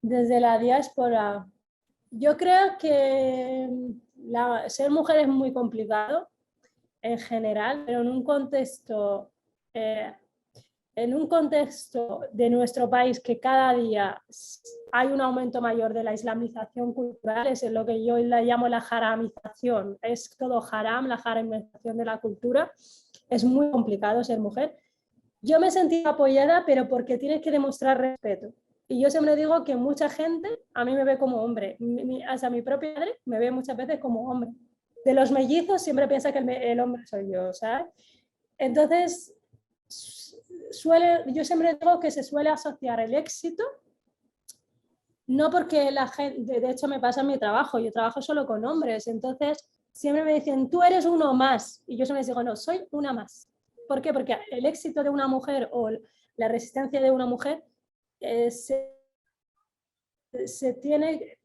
Desde la diáspora, yo creo que ser mujer es muy complicado en general, pero eh, en un contexto de nuestro país que cada día hay un aumento mayor de la islamización cultural, es lo que yo la llamo la jaramización, es todo haram, la jaramización de la cultura, es muy complicado ser mujer. Yo me sentí apoyada, pero porque tienes que demostrar respeto. Y yo siempre digo que mucha gente a mí me ve como hombre, hasta mi propia madre me ve muchas veces como hombre. De los mellizos siempre piensa que el hombre soy yo, ¿sabes? Entonces, yo siempre digo que se suele asociar el éxito, no porque la gente, de hecho me pasa en mi trabajo, yo trabajo solo con hombres, entonces siempre me dicen, tú eres uno más, y yo siempre les digo, no, soy una más. ¿Por qué? Porque el éxito de una mujer o la resistencia de una mujer se tiene,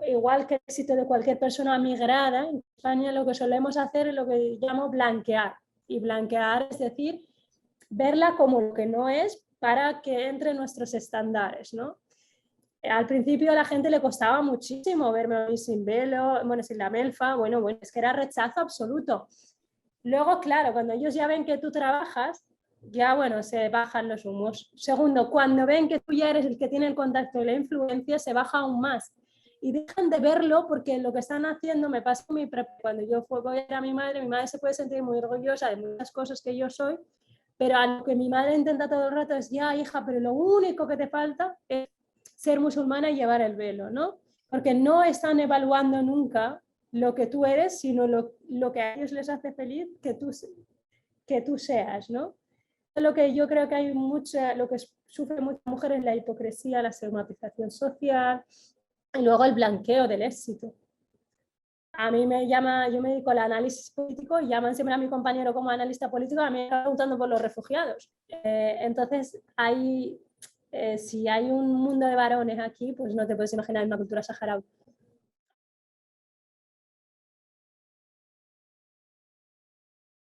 igual que el éxito de cualquier persona migrada, en España lo que solemos hacer es lo que llamo blanquear, y blanquear es decir, verla como lo que no es para que entre en nuestros estándares, ¿no? Al principio a la gente le costaba muchísimo verme sin velo, bueno, sin la melfa, bueno, es que era rechazo absoluto. Luego, claro, cuando ellos ya ven que tú trabajas, ya, bueno, se bajan los humos. Segundo, cuando ven que tú ya eres el que tiene el contacto y la influencia, se baja aún más. Y dejan de verlo porque lo que están haciendo, me pasa a mí, cuando yo voy a ver a mi madre se puede sentir muy orgullosa de muchas cosas que yo soy, pero a lo que mi madre intenta todo el rato es, ya, hija, pero lo único que te falta es ser musulmana y llevar el velo, ¿no? Porque no están evaluando nunca lo que tú eres, sino lo que a ellos les hace feliz que tú seas, ¿no? Lo que yo creo que hay lo que sufren muchas mujeres es la hipocresía, la estigmatización social y luego el blanqueo del éxito. A mí yo me dedico al análisis político y llaman siempre a mi compañero como analista político, a mí me está preguntando por los refugiados. Entonces, si hay un mundo de varones aquí, pues no te puedes imaginar una cultura saharaui.